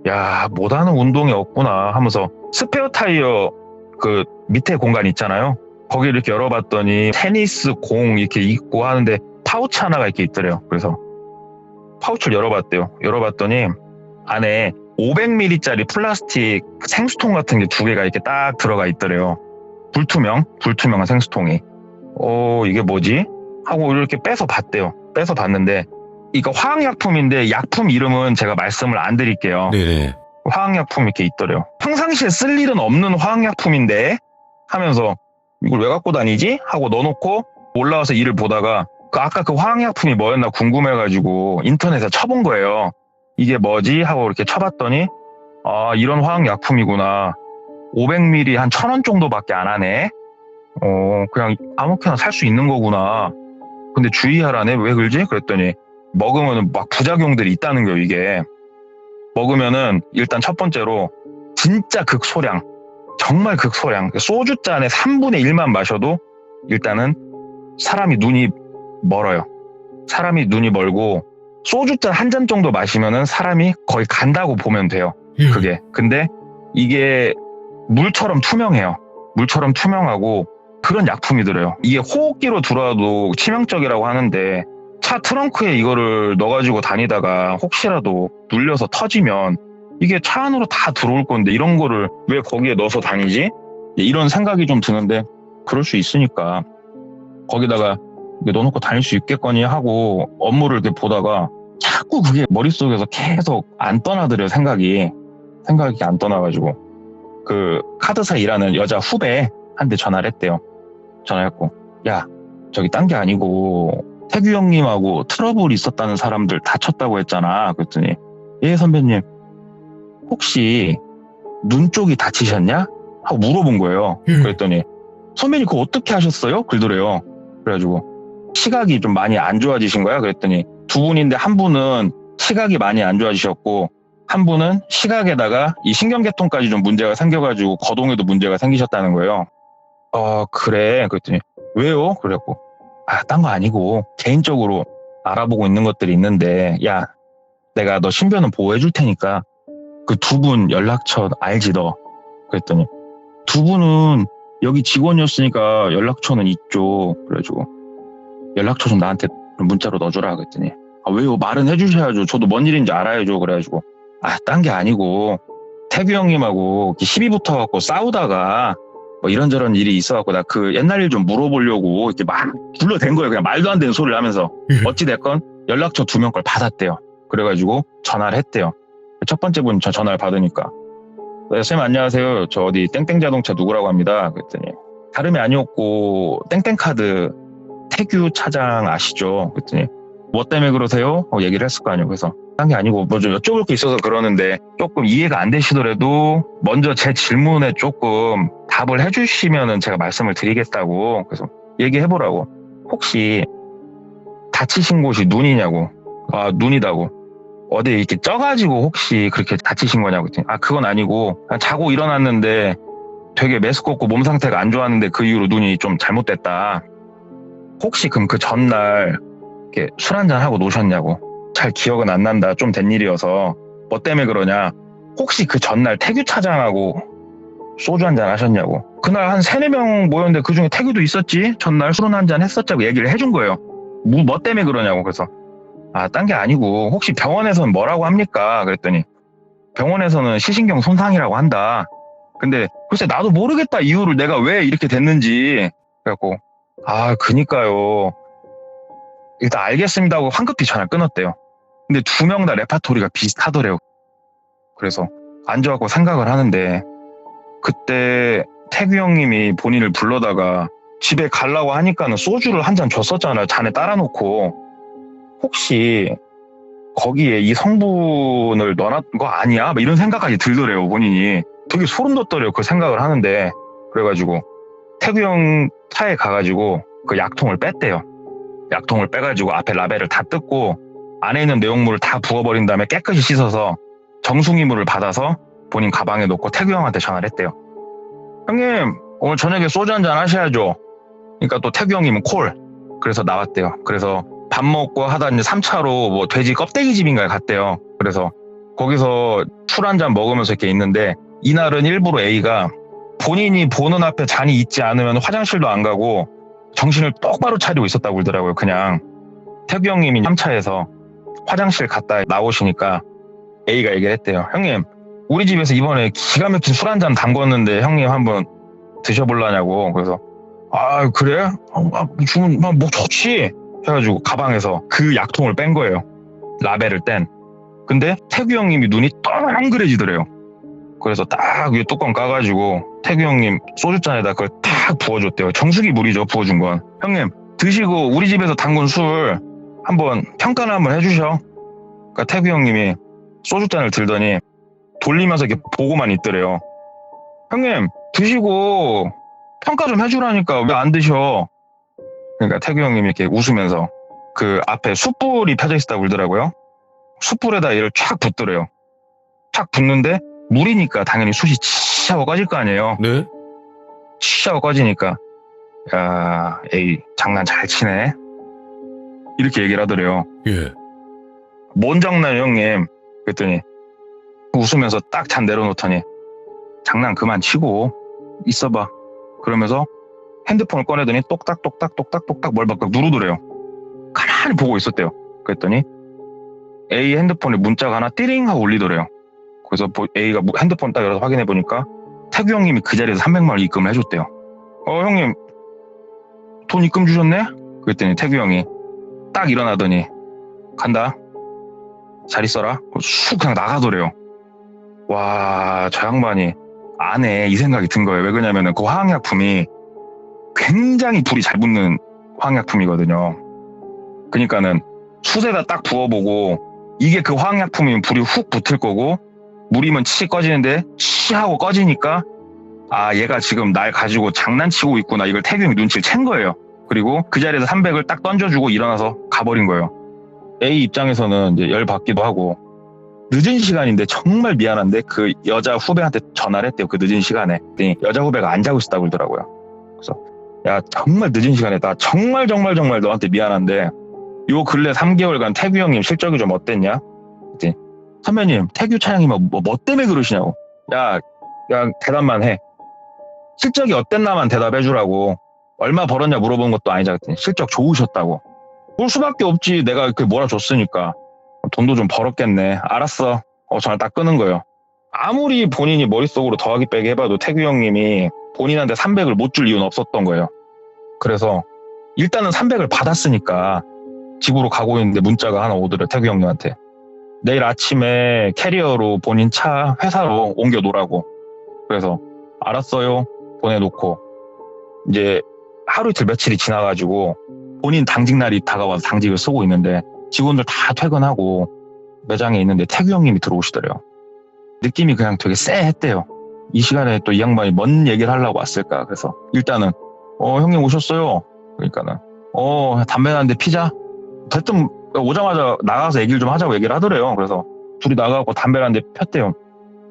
야, 못하는 운동이 없구나 하면서 스페어 타이어 그 밑에 공간 있잖아요. 거기를 이렇게 열어봤더니 테니스 공 이렇게 있고 하는데 파우치 하나가 이렇게 있더래요. 그래서 파우치를 열어봤대요. 열어봤더니 안에 500ml짜리 플라스틱 생수통 같은 게 2개가 이렇게 딱 들어가 있더래요. 불투명한 생수통이. 이게 뭐지? 하고 이렇게 빼서 봤대요. 빼서 봤는데 이거 화학약품인데 약품 이름은 제가 말씀을 안 드릴게요. 네네. 화학약품 이렇게 있더래요. 평상시에 쓸 일은 없는 화학약품인데 하면서 이걸 왜 갖고 다니지? 하고 넣어놓고 올라와서 일을 보다가 아까 그 화학약품이 뭐였나 궁금해가지고 인터넷에 쳐본 거예요. 이게 뭐지? 하고 이렇게 쳐봤더니 이런 화학약품이구나. 500ml 한 1,000원 정도밖에 안 하네. 그냥 아무렇게나 살 수 있는 거구나. 근데 주의하라네. 왜 그러지? 그랬더니 먹으면 막 부작용들이 있다는 거예요. 이게 먹으면은 일단 첫 번째로 진짜 극소량, 정말 극소량, 소주잔의 3분의 1만 마셔도 일단은 사람이 눈이 멀어요. 사람이 눈이 멀고 소주잔 한 잔 정도 마시면은 사람이 거의 간다고 보면 돼요. 그게. 근데 이게 물처럼 투명해요. 물처럼 투명하고 그런 약품이 들어요. 이게 호흡기로 들어와도 치명적이라고 하는데 차 트렁크에 이거를 넣어가지고 다니다가 혹시라도 눌려서 터지면 이게 차 안으로 다 들어올 건데 이런 거를 왜 거기에 넣어서 다니지? 이런 생각이 좀 드는데 그럴 수 있으니까 거기다가 넣어놓고 다닐 수 있겠거니 하고 업무를 이렇게 보다가 자꾸 그게 머릿속에서 계속 안 떠나더래요. 생각이 안 떠나가지고 그 카드사 일하는 여자 후배한테 전화를 했대요. 전화했고 야 저기 딴 게 아니고 태규 형님하고 트러블 있었다는 사람들 다쳤다고 했잖아. 그랬더니 예 선배님 혹시 눈 쪽이 다치셨냐? 하고 물어본 거예요. 그랬더니 선배님 그거 어떻게 하셨어요? 그러더래요. 그래가지고 시각이 좀 많이 안 좋아지신 거야? 그랬더니 두 분인데 한 분은 시각이 많이 안 좋아지셨고 한 분은 시각에다가 이 신경계통까지 좀 문제가 생겨가지고 거동에도 문제가 생기셨다는 거예요. 그래. 그랬더니 왜요? 그래갖고 딴 거 아니고 개인적으로 알아보고 있는 것들이 있는데 야 내가 너 신변은 보호해 줄 테니까 그 두 분 연락처 알지 너? 그랬더니 두 분은 여기 직원이었으니까 연락처는 있죠. 그래가지고 연락처 좀 나한테 문자로 넣어줘라. 그랬더니 왜요? 말은 해주셔야죠. 저도 뭔 일인지 알아야죠. 그래가지고 딴 게 아니고 태규 형님하고 시비 붙어갖고 싸우다가 뭐 이런저런 일이 있어갖고 나 그 옛날 일 좀 물어보려고 이렇게 막 불러댄 거예요. 그냥 말도 안 되는 소리를 하면서 어찌됐건 연락처 2명 걸 받았대요. 그래가지고 전화를 했대요. 첫 번째 분 저 전화를 받으니까 선생님 안녕하세요. 저 어디 땡땡 자동차 누구라고 합니다. 그랬더니 다름이 아니었고 땡땡카드 태규 차장 아시죠? 그랬더니 뭐 때문에 그러세요? 얘기를 했을 거 아니에요. 그래서 딴 게 아니고 뭐 좀 여쭤볼 게 있어서 그러는데 조금 이해가 안 되시더라도 먼저 제 질문에 조금 답을 해주시면은 제가 말씀을 드리겠다고 그래서 얘기해보라고. 혹시 다치신 곳이 눈이냐고. 눈이다고. 어디 이렇게 쪄가지고 혹시 그렇게 다치신 거냐고. 그건 아니고 그냥 자고 일어났는데 되게 메스껍고 몸 상태가 안 좋았는데 그 이후로 눈이 좀 잘못됐다. 혹시 그럼 그 전날 이렇게 술 한잔 하고 노셨냐고. 잘 기억은 안 난다. 좀 된 일이어서. 뭐 때문에 그러냐. 혹시 그 전날 태규 차장하고 소주 한잔 하셨냐고. 그날 한 3-4명 모였는데 그중에 태규도 있었지. 전날 술은 한잔 했었자고 얘기를 해준 거예요. 뭐 때문에 그러냐고. 그래서 딴 게 아니고 혹시 병원에서는 뭐라고 합니까? 그랬더니 병원에서는 시신경 손상이라고 한다. 근데 글쎄 나도 모르겠다. 이유를 내가 왜 이렇게 됐는지. 그래갖고 그니까요. 일단 알겠습니다 하고 황급히 전화를 끊었대요. 근데 2명 다 레파토리가 비슷하더래요. 그래서 앉아갖고 생각을 하는데 그때 태규 형님이 본인을 불러다가 집에 가려고 하니까는 소주를 한 잔 줬었잖아요. 잔에 따라놓고. 혹시 거기에 이 성분을 넣어놨던 거 아니야? 이런 생각까지 들더래요. 본인이. 되게 소름 돋더래요. 그 생각을 하는데. 그래가지고 태규 형 차에 가가지고 그 약통을 뺐대요. 약통을 빼가지고 앞에 라벨을 다 뜯고 안에 있는 내용물을 다 부어버린 다음에 깨끗이 씻어서 정수기물을 받아서 본인 가방에 넣고 태규 형한테 전화를 했대요. 형님 오늘 저녁에 소주 한잔 하셔야죠. 그러니까 또 태규 형님은 콜. 그래서 나왔대요. 그래서 밥 먹고 하다 이제 3차로 뭐 돼지 껍데기 집인가에 갔대요. 그래서 거기서 술 한 잔 먹으면서 이렇게 있는데 이날은 일부러 A가 본인이 보는 앞에 잔이 있지 않으면 화장실도 안 가고 정신을 똑바로 차리고 있었다고 그러더라고요. 그냥 태규 형님이 3차에서 화장실 갔다 나오시니까 A가 얘기를 했대요. 형님, 우리 집에서 이번에 기가 막힌 술 한 잔 담궜는데 형님 한번 드셔볼라냐고. 그래서 아 그래? 주문 뭐 좋지 해가지고 가방에서 그 약통을 뺀 거예요. 라벨을 뗀. 근데 태규 형님이 눈이 동그래지더래요. 그래서 딱 위에 뚜껑 까가지고 태규 형님 소주잔에다 그걸 탁 부어줬대요. 정수기 물이죠, 부어준 건. 형님 드시고 우리 집에서 담근 술 한번 평가를 한번 해주셔. 그러니까 태규 형님이 소주잔을 들더니 돌리면서 이렇게 보고만 있더래요. 형님 드시고 평가 좀 해주라니까 왜 안 드셔. 그러니까 태규 형님이 이렇게 웃으면서 그 앞에 숯불이 펴져 있었다고 그러더라고요. 숯불에다 얘를 촥 붓더래요. 촥 붓는데 물이니까 당연히 숯이 치 하고 꺼질 거 아니에요. 네? 치 하고 꺼지니까 야 에이 장난 잘 치네 이렇게 얘기를 하더래요. 예. 뭔 장난 형님. 그랬더니 웃으면서 딱 잔 내려놓더니 장난 그만 치고 있어봐. 그러면서 핸드폰을 꺼내더니 똑딱똑딱똑딱똑딱 뭘 막 누르더래요. 가만히 보고 있었대요. 그랬더니 A 핸드폰에 문자가 하나 띠링 하고 울리더래요. 그래서 A가 핸드폰 딱 열어서 확인해 보니까 태규 형님이 그 자리에서 300만 원 입금을 해줬대요. 형님 돈 입금 주셨네? 그랬더니 태규 형이 딱 일어나더니 간다. 잘 있어라. 쑥 그냥 나가더래요. 와, 저 양반이 안에 이 생각이 든 거예요. 왜 그러냐면은 그 화학약품이 굉장히 불이 잘 붙는 화학약품이거든요. 그러니까는 숯에다 딱 부어보고 이게 그 화학약품이면 불이 훅 붙을 거고 물이면 치 꺼지는데 치 하고 꺼지니까 아 얘가 지금 날 가지고 장난치고 있구나. 이걸 태규 형이 눈치를 챈 거예요. 그리고 그 자리에서 300을 딱 던져주고 일어나서 가버린 거예요. A 입장에서는 이제 열 받기도 하고 늦은 시간인데 정말 미안한데 그 여자 후배한테 전화를 했대요. 그 늦은 시간에. 그랬더니 여자 후배가 안 자고 있었다고 그러더라고요. 그래서 야 정말 늦은 시간에 나 정말 너한테 미안한데 요 근래 3개월간 태규 형님 실적이 좀 어땠냐? 그랬더니 선배님 태규 차장님은 뭐 때문에 그러시냐고. 야 대답만 해. 실적이 어땠나만 대답해 주라고. 얼마 벌었냐 물어본 것도 아니잖아. 그랬더니 실적 좋으셨다고. 볼 수밖에 없지. 내가 그 몰아줬으니까. 돈도 좀 벌었겠네. 알았어. 전화 딱 끄는 거예요. 아무리 본인이 머릿속으로 더하기 빼기 해봐도 태규 형님이 본인한테 300을 못 줄 이유는 없었던 거예요. 그래서 일단은 300을 받았으니까 집으로 가고 있는데 문자가 하나 오더래요. 태규 형님한테. 내일 아침에 캐리어로 본인 차 회사로 옮겨 놓으라고. 그래서 알았어요. 보내놓고 이제 하루 이틀 며칠이 지나가지고 본인 당직 날이 다가와서 당직을 쓰고 있는데 직원들 다 퇴근하고 매장에 있는데 태규 형님이 들어오시더래요. 느낌이 그냥 되게 쎄했대요. 이 시간에 또 이 양반이 뭔 얘기를 하려고 왔을까. 그래서 일단은 형님 오셨어요. 그러니까는 담배 한 대 피자. 대뜸 오자마자 나가서 얘기를 좀 하자고 얘기를 하더래요. 그래서 둘이 나가고 담배를 한 대 폈대요.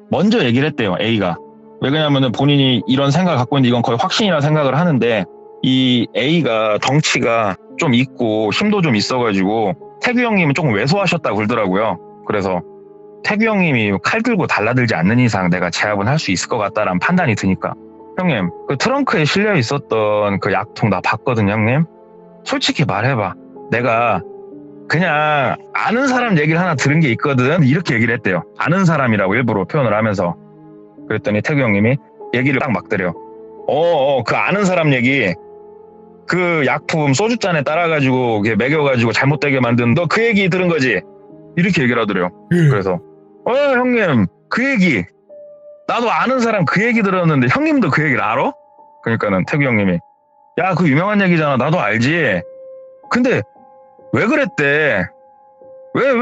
먼저 얘기를 했대요. A가. 왜 그러냐면은 본인이 이런 생각을 갖고 있는데 이건 거의 확신이라 생각을 하는데 이 A가 덩치가 좀 있고 힘도 좀 있어가지고 태규 형님은 조금 왜소하셨다고 그러더라고요. 그래서 태규 형님이 칼 들고 달라들지 않는 이상 내가 제압은 할 수 있을 것 같다라는 판단이 드니까 형님 그 트렁크에 실려 있었던 그 약통 나 봤거든요. 형님 솔직히 말해봐. 내가 그냥 아는 사람 얘기를 하나 들은 게 있거든. 이렇게 얘기를 했대요. 아는 사람이라고 일부러 표현을 하면서. 그랬더니 태규 형님이 얘기를 딱 막더래요. 그 아는 사람 얘기 그 약품 소주잔에 따라가지고 먹여가지고 잘못되게 만든 너 그 얘기 들은 거지? 이렇게 얘기를 하더래요. 그래서 형님 그 얘기 나도 아는 사람 그 얘기 들었는데 형님도 그 얘기를 알아? 그러니까는 태규 형님이 야 그 유명한 얘기잖아. 나도 알지. 근데 왜 그랬대? 왜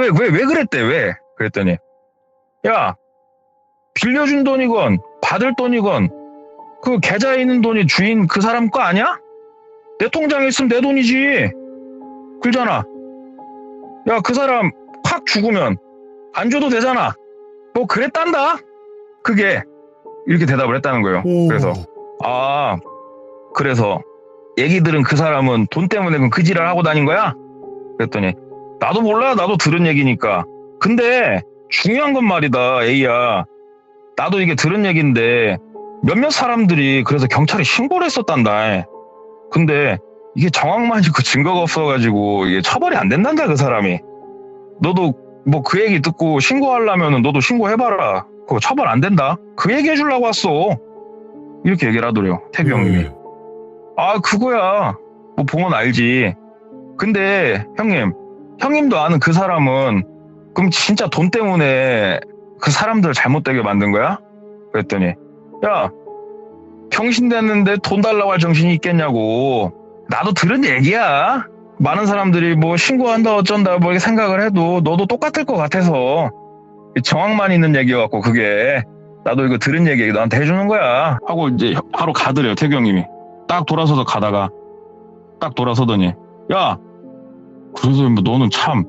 그랬대? 왜? 그랬더니 야 빌려준 돈이건 받을 돈이건 그 계좌에 있는 돈이 주인 그 사람 거 아니야? 내 통장에 있으면 내 돈이지. 그러잖아. 야 그 사람 확 죽으면 안 줘도 되잖아. 뭐 그랬단다. 그게 이렇게 대답을 했다는 거예요. 그래서 그래서 얘기 들은 그 사람은 돈 때문에 그럼 그 지랄 하고 다닌 거야? 그랬더니 나도 몰라. 나도 들은 얘기니까. 근데 중요한 건 말이다, A야. 나도 이게 들은 얘기인데 몇몇 사람들이 그래서 경찰에 신고를 했었단다. 근데 이게 정황만 있고 증거가 없어가지고 이게 처벌이 안 된단다, 그 사람이. 너도 뭐 그 얘기 듣고 신고하려면 너도 신고해봐라. 그거 처벌 안 된다. 그 얘기 해주려고 왔어. 이렇게 얘기를 하더래요, 태규 형님이. 아, 그거야. 뭐 보면 알지. 근데 형님도 아는 그 사람은 그럼 진짜 돈 때문에 그 사람들 잘못되게 만든 거야? 그랬더니 야, 병신 됐는데 돈 달라고 할 정신이 있겠냐고. 나도 들은 얘기야. 많은 사람들이 뭐 신고한다 어쩐다 뭐 이렇게 생각을 해도 너도 똑같을 것 같아서 정황만 있는 얘기여갖고 그게 나도 이거 들은 얘기 너한테 해주는 거야 하고 이제 바로 가더래요, 태규 형님이. 딱 돌아서서 가다가 딱 돌아서더니 야, 그래서 뭐 너는 참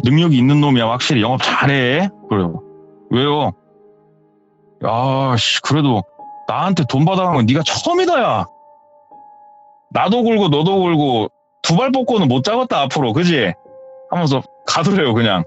능력이 있는 놈이야. 확실히 영업 잘해. 그래요. 왜요? 야, 씨, 그래도 나한테 돈 받아간 건 네가 처음이다, 야. 나도 굴고 너도 굴고 두 발 뻗고는 못 잡았다, 앞으로. 그지? 하면서 가더래요, 그냥.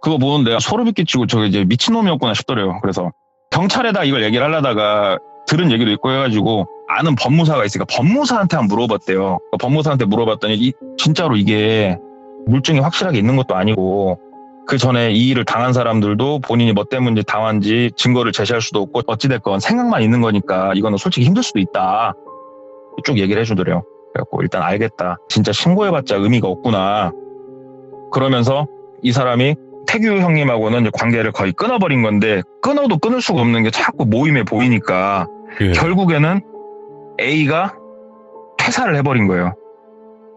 그거 보는데 소름이 끼치고 저게 이제 미친놈이었구나 싶더래요. 그래서 경찰에다 이걸 얘기를 하려다가 들은 얘기도 있고 해가지고 아는 법무사가 있으니까 법무사한테 한번 물어봤대요. 법무사한테 물어봤더니 진짜로 이게 물증이 확실하게 있는 것도 아니고 그 전에 이 일을 당한 사람들도 본인이 뭐 때문에 당한지 증거를 제시할 수도 없고 어찌됐건 생각만 있는 거니까 이거는 솔직히 힘들 수도 있다. 쭉 얘기를 해주더래요. 그래갖고 일단 알겠다. 진짜 신고해봤자 의미가 없구나. 그러면서 이 사람이 태규 형님하고는 이제 관계를 거의 끊어버린 건데 끊어도 끊을 수가 없는 게 자꾸 모임에 보이니까 결국에는 A가 퇴사를 해버린 거예요.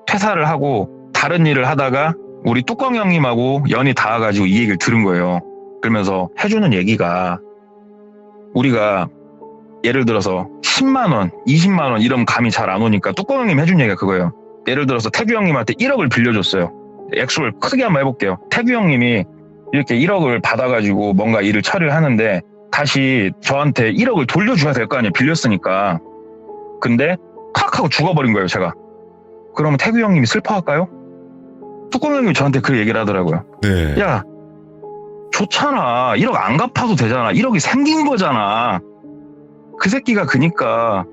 퇴사를 하고 다른 일을 하다가 우리 뚜껑 형님하고 연이 닿아가지고 이 얘기를 들은 거예요. 그러면서 해주는 얘기가 우리가 예를 들어서 10만 원, 20만 원 이러면 감이 잘 안 오니까 뚜껑 형님 해준 얘기가 그거예요. 예를 들어서 태규 형님한테 1억을 빌려줬어요. 액수를 크게 한번 해볼게요. 태규 형님이 이렇게 1억을 받아가지고 뭔가 일을 처리를 하는데 다시 저한테 1억을 돌려줘야 될 거 아니에요. 빌렸으니까. 근데 칵 하고 죽어버린 거예요, 제가. 그러면 태규 형님이 슬퍼할까요? 뚜껑 형님이 저한테 그 얘기를 하더라고요. 네. 야, 좋잖아. 1억 안 갚아도 되잖아. 1억이 생긴 거잖아. 그 새끼가 그니까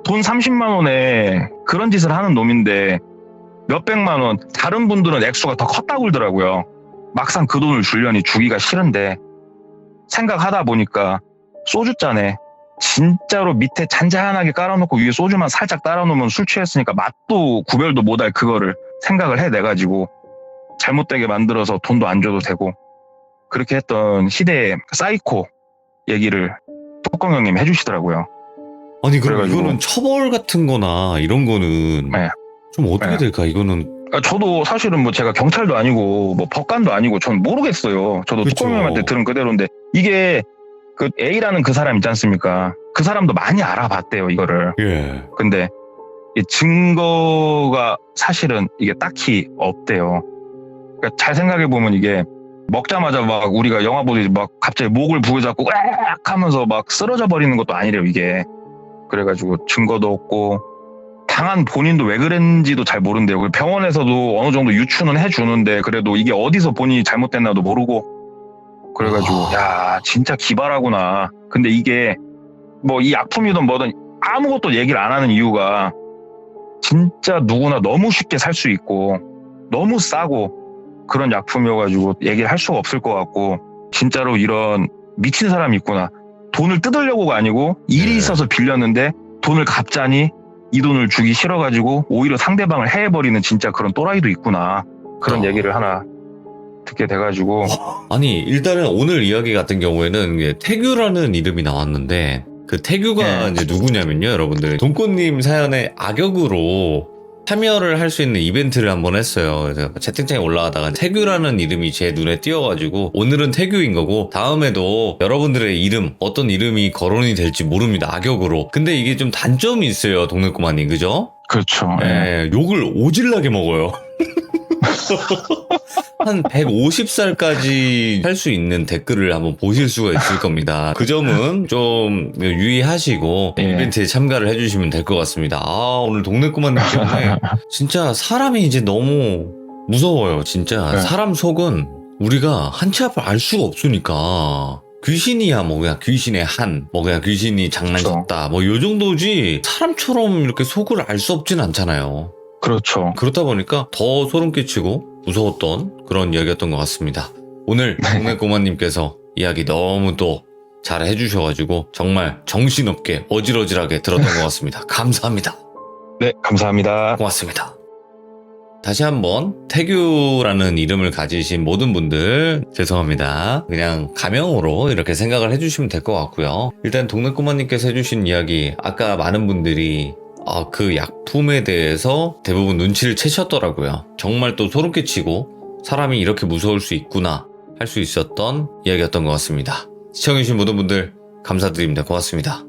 돈 30만 원에 그런 짓을 하는 놈인데 몇백만 원, 다른 분들은 액수가 더 컸다고 그러더라고요. 막상 그 돈을 주려니 주기가 싫은데 생각하다 보니까 소주잔에 진짜로 밑에 잔잔하게 깔아놓고 위에 소주만 살짝 따라놓으면 술 취했으니까 맛도 구별도 못할 그거를 생각을 해내가지고 잘못되게 만들어서 돈도 안 줘도 되고 그렇게 했던 시대의 사이코 얘기를 뚜껑 형님 해주시더라고요. 아니 그럼 그래가지고. 이거는 처벌 같은 거나 이런 거는 네. 좀 어떻게 네. 될까? 이거는 그러니까 저도 사실은 뭐 제가 경찰도 아니고 뭐 법관도 아니고 전 모르겠어요. 저도 그쵸. 뚜껑 형님한테 들은 그대로인데 이게 그 A라는 그 사람 있지 않습니까? 그 사람도 많이 알아봤대요, 이거를. 예. 근데 이 증거가 사실은 이게 딱히 없대요. 그러니까 잘 생각해 보면 이게 먹자마자 막 우리가 영화 보듯이 막 갑자기 목을 부여잡고 으악 하면서 막 쓰러져 버리는 것도 아니래요, 이게. 그래가지고 증거도 없고 당한 본인도 왜 그랬는지도 잘 모른대요. 병원에서도 어느 정도 유추는 해주는데 그래도 이게 어디서 본인이 잘못됐나도 모르고 그래가지고 야, 진짜 기발하구나. 근데 이게 뭐 이 약품이든 뭐든 아무것도 얘기를 안 하는 이유가 진짜 누구나 너무 쉽게 살 수 있고 너무 싸고 그런 약품이어가지고 얘기를 할 수가 없을 것 같고 진짜로 이런 미친 사람이 있구나. 돈을 뜯으려고가 아니고 일이 네. 있어서 빌렸는데 돈을 갚자니 이 돈을 주기 싫어가지고 오히려 상대방을 해해버리는 진짜 그런 또라이도 있구나. 그런 얘기를 하나 듣게 돼가지고 아니 일단은 오늘 이야기 같은 경우에는 이게 태규라는 이름이 나왔는데 그 태규가 네. 이제 누구냐면요, 여러분들 돈꽃님 사연에 악역으로 참여를 할 수 있는 이벤트를 한번 했어요. 그래서 채팅창에 올라가다가 태규라는 이름이 제 눈에 띄어가지고 오늘은 태규인 거고 다음에도 여러분들의 이름 어떤 이름이 거론이 될지 모릅니다, 악역으로. 근데 이게 좀 단점이 있어요, 동네꼬마님, 그죠? 그렇죠. 예. 욕을 오질나게 먹어요. 한 150살까지 할 수 있는 댓글을 한번 보실 수가 있을 겁니다. 그 점은 좀 유의하시고 예. 이벤트에 참가를 해주시면 될 것 같습니다. 오늘 동네 꼬마님 때문에 진짜 사람이 이제 너무 무서워요. 진짜 네. 사람 속은 우리가 한 치 앞을 알 수가 없으니까. 귀신이야 뭐 그냥 귀신의 한, 뭐 그냥 귀신이 장난쳤다 뭐 요 정도지 사람처럼 이렇게 속을 알 수 없진 않잖아요. 그렇죠. 그렇다 보니까 더 소름 끼치고 무서웠던 그런 이야기였던 것 같습니다. 오늘 동네 꼬마님께서 이야기 너무 또 잘 해주셔가지고 정말 정신없게 어질어질하게 들었던 것 같습니다. 감사합니다. 네, 감사합니다. 고맙습니다. 다시 한번 태규라는 이름을 가지신 모든 분들 죄송합니다. 그냥 가명으로 이렇게 생각을 해주시면 될 것 같고요. 일단 동네 꼬마님께서 해주신 이야기, 아까 많은 분들이 그 약품에 대해서 대부분 눈치를 채셨더라고요. 정말 또 소름 끼치고 사람이 이렇게 무서울 수 있구나 할 수 있었던 이야기였던 것 같습니다. 시청해주신 모든 분들 감사드립니다. 고맙습니다.